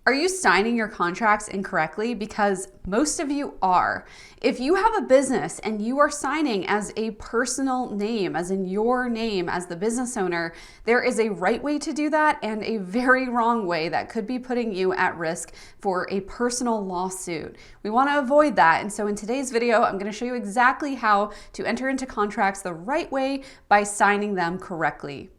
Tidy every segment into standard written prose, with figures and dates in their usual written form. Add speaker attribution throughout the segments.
Speaker 1: Are you signing your contracts incorrectly? Because most of you are. If you have a business and you are signing as a personal name, as in your name as the business owner, there is a right way to do that and a very wrong way that could be putting you at risk for a personal lawsuit. We want to avoid that. And so in today's video, I'm going to show you exactly how to enter into contracts the right way by signing them correctly.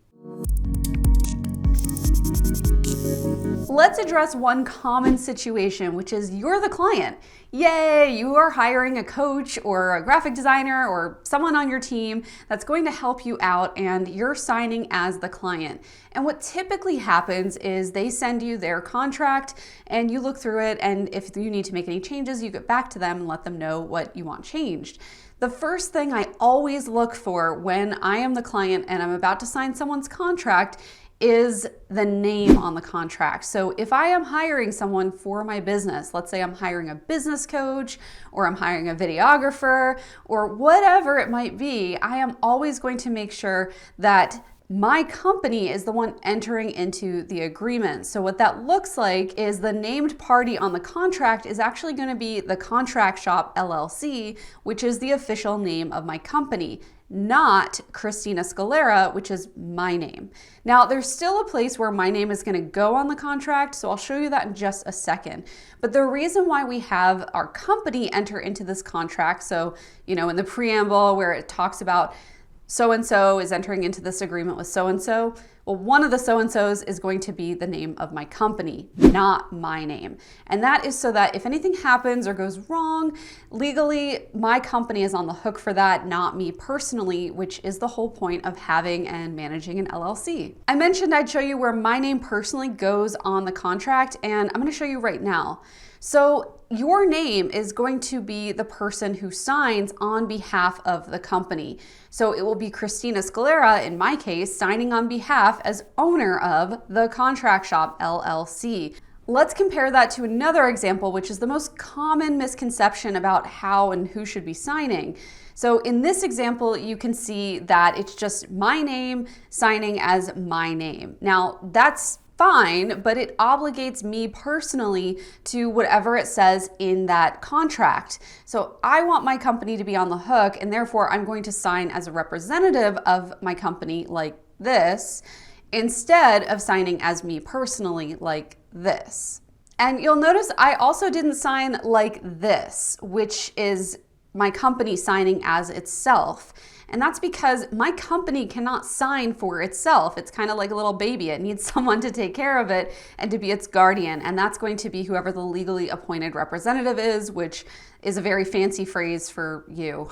Speaker 1: Let's address one common situation, which is you're the client. Yay, you are hiring a coach or a graphic designer or someone on your team that's going to help you out, and you're signing as the client. And what typically happens is they send you their contract and you look through it, and if you need to make any changes, you get back to them and let them know what you want changed. The first thing I always look for when I am the client and I'm about to sign someone's contract is the name on the contract. So if I am hiring someone for my business, let's say I'm hiring a business coach or I'm hiring a videographer or whatever it might be, I am always going to make sure that my company is the one entering into the agreement. So what that looks like is the named party on the contract is actually going to be the Contract Shop LLC, which is the official name of my company, not Christina Scalera, which is my name. Now, there's still a place where my name is going to go on the contract, so I'll show you that in just a second. But the reason why we have our company enter into this contract, so, in the preamble where it talks about so-and-so is entering into this agreement with so-and-so, well, one of the so-and-sos is going to be the name of my company, not my name. And that is so that if anything happens or goes wrong, legally, my company is on the hook for that, not me personally, which is the whole point of having and managing an LLC. I mentioned I'd show you where my name personally goes on the contract, and I'm going to show you right now. So your name is going to be the person who signs on behalf of the company. So it will be Christina Scalera, in my case, signing on behalf as owner of the Contract Shop LLC. Let's compare that to another example, which is the most common misconception about how and who should be signing. So in this example, you can see that it's just my name signing as my name. Now that's fine, but it obligates me personally to whatever it says in that contract. So I want my company to be on the hook, and therefore I'm going to sign as a representative of my company like this, instead of signing as me personally like this. And you'll notice I also didn't sign like this, which is my company signing as itself. And that's because my company cannot sign for itself. It's kind of like a little baby. It needs someone to take care of it and to be its guardian. And that's going to be whoever the legally appointed representative is, which is a very fancy phrase for you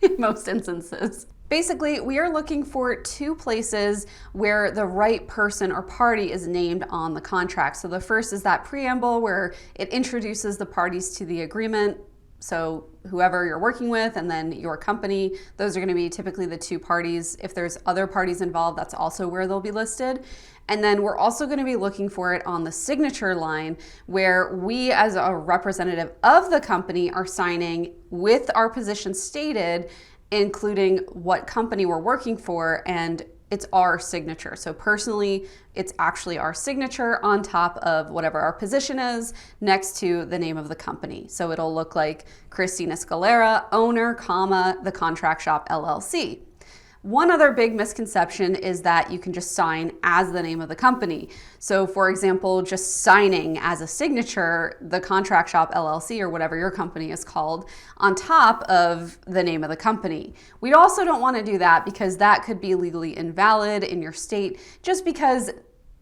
Speaker 1: in most instances. Basically, we are looking for two places where the right person or party is named on the contract. So the first is that preamble where it introduces the parties to the agreement. So whoever you're working with and then your company, those are going to be typically the two parties. If there's other parties involved, that's also where they'll be listed. And then we're also going to be looking for it on the signature line where we as a representative of the company are signing with our position stated, including what company we're working for, and it's our signature. So personally, it's actually our signature on top of whatever our position is next to the name of the company. So it'll look like Christina Scalera, owner, comma, the Contract Shop LLC. One other big misconception is that you can just sign as the name of the company. So for example, just signing as a signature, the Contract Shop LLC or whatever your company is called on top of the name of the company. We also don't want to do that because that could be legally invalid in your state just because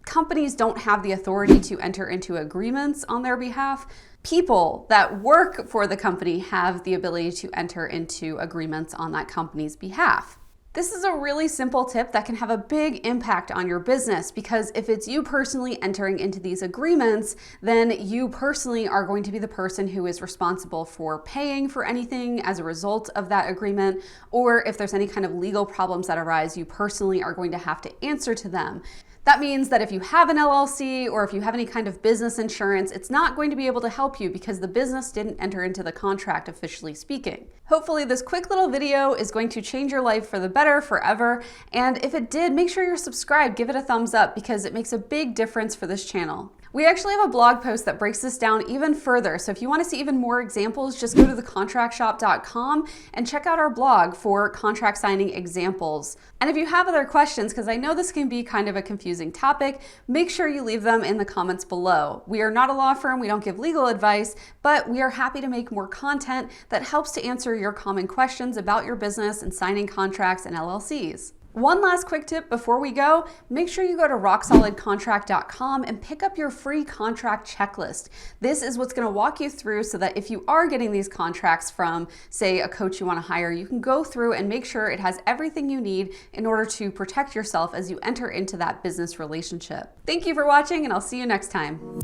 Speaker 1: companies don't have the authority to enter into agreements on their behalf. People that work for the company have the ability to enter into agreements on that company's behalf. This is a really simple tip that can have a big impact on your business because if it's you personally entering into these agreements, then you personally are going to be the person who is responsible for paying for anything as a result of that agreement, or if there's any kind of legal problems that arise, you personally are going to have to answer to them. That means that if you have an LLC or if you have any kind of business insurance, it's not going to be able to help you because the business didn't enter into the contract, officially speaking. Hopefully this quick little video is going to change your life for the better forever. And if it did, make sure you're subscribed, give it a thumbs up because it makes a big difference for this channel. We actually have a blog post that breaks this down even further. So if you want to see even more examples, just go to thecontractshop.com and check out our blog for contract signing examples. And if you have other questions, because I know this can be kind of a confusing topic, make sure you leave them in the comments below. We are not a law firm, we don't give legal advice, but we are happy to make more content that helps to answer your common questions about your business and signing contracts and LLCs. One last quick tip before we go, make sure you go to rocksolidcontract.com and pick up your free contract checklist. This is what's going to walk you through so that if you are getting these contracts from, say, a coach you want to hire, you can go through and make sure it has everything you need in order to protect yourself as you enter into that business relationship. Thank you for watching, and I'll see you next time.